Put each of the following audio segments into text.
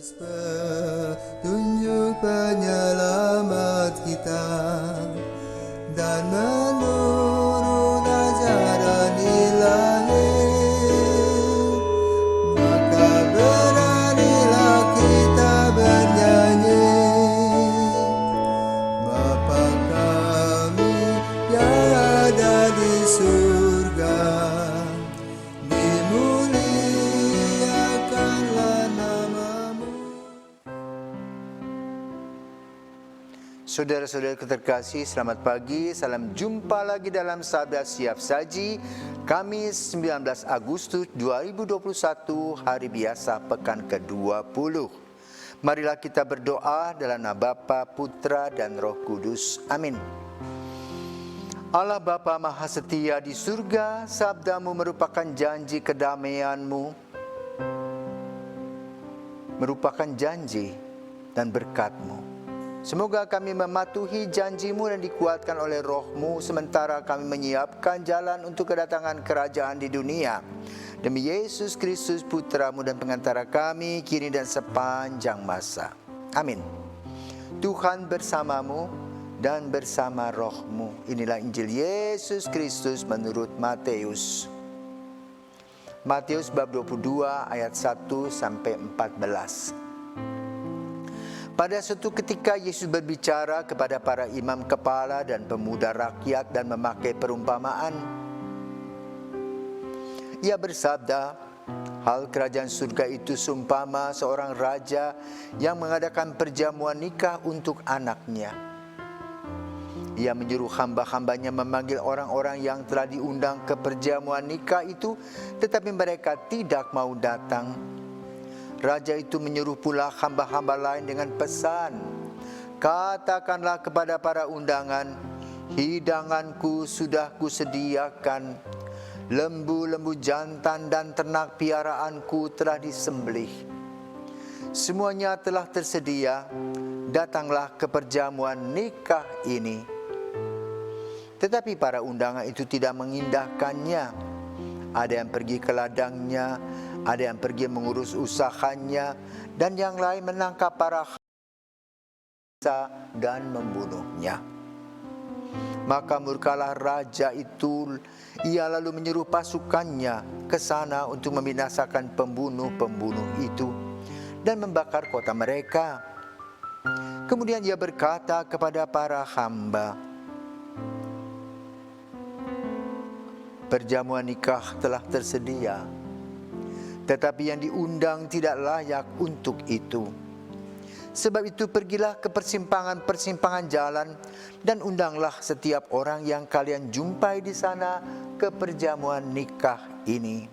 Petunjuk penyelamat kita dan menurut ajaran Ilahi, maka beranilah kita bernyanyi. Bapa kami yang ada di surga, dimuliakanlah namamu. Saudara-saudara terkasih, selamat pagi. Salam jumpa lagi dalam Sabda Siap Saji, Kamis 19 Agustus 2021, hari biasa pekan ke-20. Marilah kita berdoa dalam nama Bapa, Putra, dan Roh Kudus. Amin. Allah Bapa Maha Setia di surga, sabdamu merupakan janji kedamaianmu, merupakan janji dan berkatmu. Semoga kami mematuhi janjimu dan dikuatkan oleh rohmu, sementara kami menyiapkan jalan untuk kedatangan kerajaan di dunia. Demi Yesus Kristus Putramu dan pengantara kami, kini dan sepanjang masa. Amin. Tuhan bersamamu dan bersama rohmu. Inilah Injil Yesus Kristus menurut Matius. Matius bab 22 ayat 1-14. Pada suatu ketika Yesus berbicara kepada para imam kepala dan pemuda rakyat dan memakai perumpamaan. Ia bersabda, hal kerajaan surga itu seumpama seorang raja yang mengadakan perjamuan nikah untuk anaknya. Ia menyuruh hamba-hambanya memanggil orang-orang yang telah diundang ke perjamuan nikah itu, tetapi mereka tidak mau datang. Raja itu menyuruh pula hamba-hamba lain dengan pesan, katakanlah kepada para undangan, hidanganku sudah kusediakan, lembu-lembu jantan dan ternak piaraanku telah disembelih. Semuanya telah tersedia, datanglah ke perjamuan nikah ini. Tetapi para undangan itu tidak mengindahkannya. Ada yang pergi ke ladangnya, ada yang pergi mengurus usahanya, dan yang lain menangkap para hamba dan membunuhnya. Maka murkalah raja itu, ia lalu menyuruh pasukannya ke sana untuk membinasakan pembunuh-pembunuh itu dan membakar kota mereka. Kemudian ia berkata kepada para hamba, perjamuan nikah telah tersedia, tetapi yang diundang tidak layak untuk itu. Sebab itu pergilah ke persimpangan-persimpangan jalan dan undanglah setiap orang yang kalian jumpai di sana ke perjamuan nikah ini.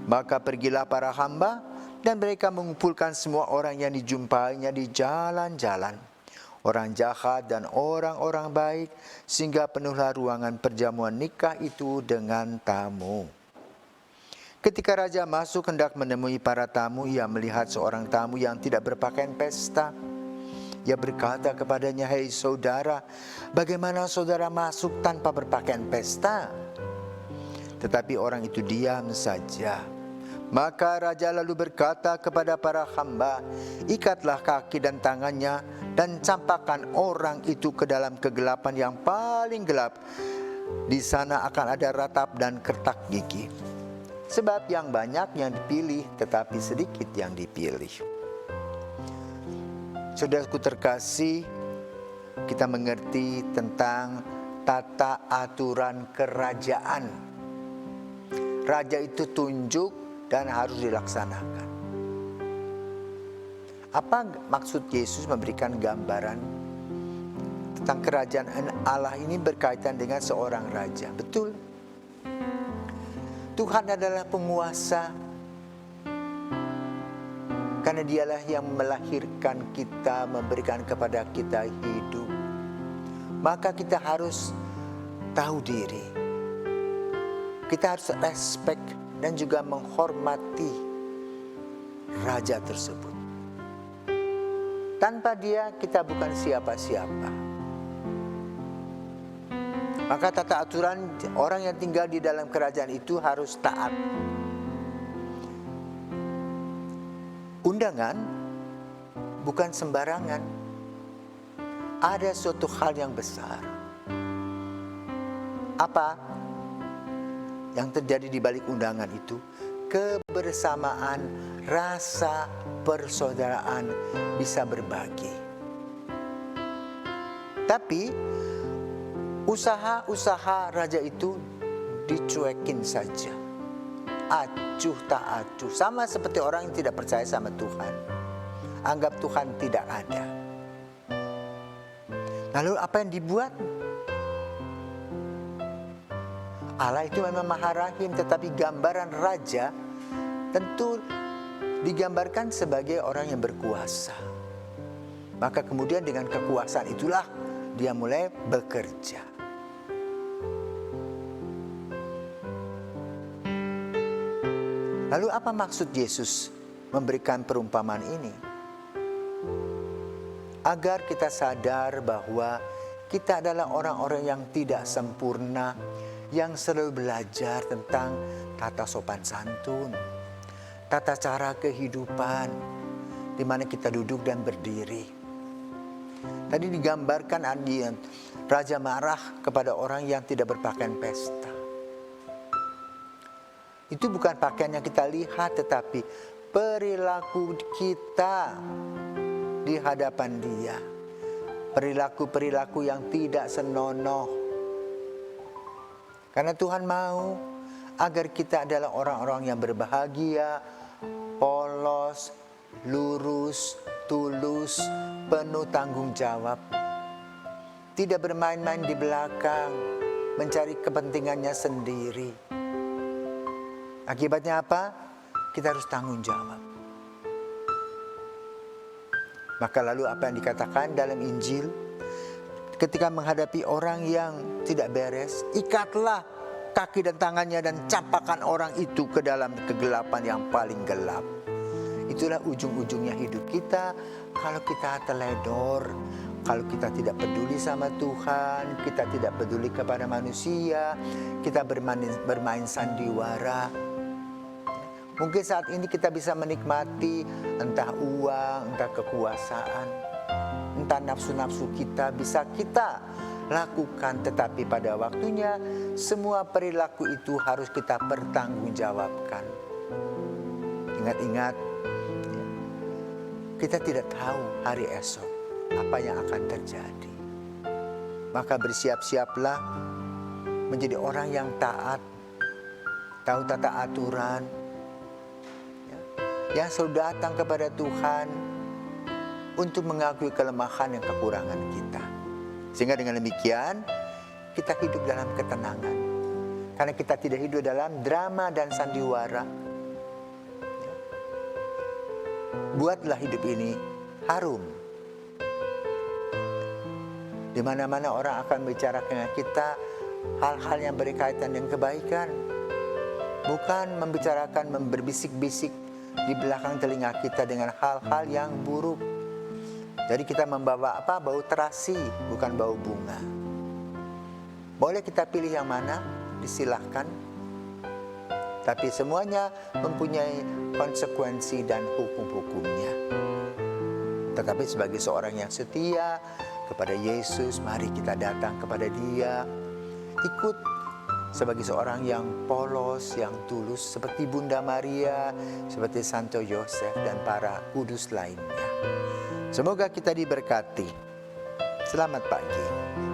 Maka pergilah para hamba dan mereka mengumpulkan semua orang yang dijumpainya di jalan-jalan, orang jahat dan orang-orang baik, sehingga penuhlah ruangan perjamuan nikah itu dengan tamu. Ketika raja masuk hendak menemui para tamu, ia melihat seorang tamu yang tidak berpakaian pesta. Ia berkata kepadanya, "Hei saudara, bagaimana saudara masuk tanpa berpakaian pesta?" Tetapi orang itu diam saja. Maka raja lalu berkata kepada para hamba, "Ikatlah kaki dan tangannya dan campakkan orang itu ke dalam kegelapan yang paling gelap. Di sana akan ada ratap dan kertak gigi. Sebab yang banyak yang dipilih, tetapi sedikit yang dipilih." Saudaraku terkasih, kita mengerti tentang tata aturan kerajaan. Raja itu tunjuk dan harus dilaksanakan. Apa maksud Yesus memberikan gambaran tentang kerajaan Allah ini berkaitan dengan seorang raja? Betul. Tuhan adalah penguasa, karena dialah yang melahirkan kita, memberikan kepada kita hidup. Maka kita harus tahu diri. Kita harus respect dan juga menghormati raja tersebut. Tanpa dia kita bukan siapa-siapa. Maka tata aturan orang yang tinggal di dalam kerajaan itu harus taat. undangan bukan sembarangan. Ada suatu hal yang besar. Apa yang terjadi di balik undangan itu? Kebersamaan, rasa persaudaraan, bisa berbagi. Tapi usaha-usaha raja itu dicuekin saja. Acuh tak acuh. Sama seperti orang yang tidak percaya sama Tuhan. Anggap Tuhan tidak ada. Lalu apa yang dibuat? Allah itu memang Maha Rahim, tetapi gambaran raja tentu digambarkan sebagai orang yang berkuasa. Maka kemudian dengan kekuasaan itulah dia mulai bekerja. Lalu apa maksud Yesus memberikan perumpamaan ini? Agar kita sadar bahwa kita adalah orang-orang yang tidak sempurna, yang selalu belajar tentang tata sopan santun, tata cara kehidupan, di mana kita duduk dan berdiri. Tadi digambarkan raja marah kepada orang yang tidak berpakaian pesta. Itu bukan pakaian yang kita lihat, tetapi perilaku kita di hadapan dia. Perilaku-perilaku yang tidak senonoh. Karena Tuhan mau agar kita adalah orang-orang yang berbahagia, polos, lurus, tulus, penuh tanggung jawab. Tidak bermain-main di belakang, mencari kepentingannya sendiri. Akibatnya apa? Kita harus tanggung jawab. Maka lalu apa yang dikatakan dalam Injil? Ketika menghadapi orang yang tidak beres, ikatlah kaki dan tangannya dan campakkan orang itu ke dalam kegelapan yang paling gelap. Itulah ujung-ujungnya hidup kita kalau kita teledor, kalau kita tidak peduli sama Tuhan, kita tidak peduli kepada manusia, kita bermain sandiwara. Mungkin saat ini kita bisa menikmati entah uang, entah kekuasaan, entah nafsu-nafsu kita bisa kita lakukan. Tetapi pada waktunya semua perilaku itu harus kita pertanggungjawabkan. Ingat-ingat, kita tidak tahu hari esok apa yang akan terjadi. Maka bersiap-siaplah menjadi orang yang taat, tahu tata aturan, yang selalu datang kepada Tuhan untuk mengakui kelemahan dan kekurangan kita. Sehingga dengan demikian kita hidup dalam ketenangan. Karena kita tidak hidup dalam drama dan sandiwara. Buatlah hidup ini harum. Di mana-mana orang akan bicara dengan kita hal-hal yang berkaitan dengan kebaikan. Bukan membicarakan, berbisik-bisik di belakang telinga kita dengan hal-hal yang buruk. Jadi kita membawa apa? Bau terasi, bukan bau bunga. Boleh kita pilih yang mana? Disilahkan. Tapi semuanya mempunyai konsekuensi dan hukum-hukumnya. Tetapi sebagai seorang yang setia kepada Yesus, mari kita datang kepada Dia, ikut sebagai seorang yang polos, yang tulus, seperti Bunda Maria, seperti Santo Yosef dan para kudus lainnya. Semoga kita diberkati. Selamat pagi.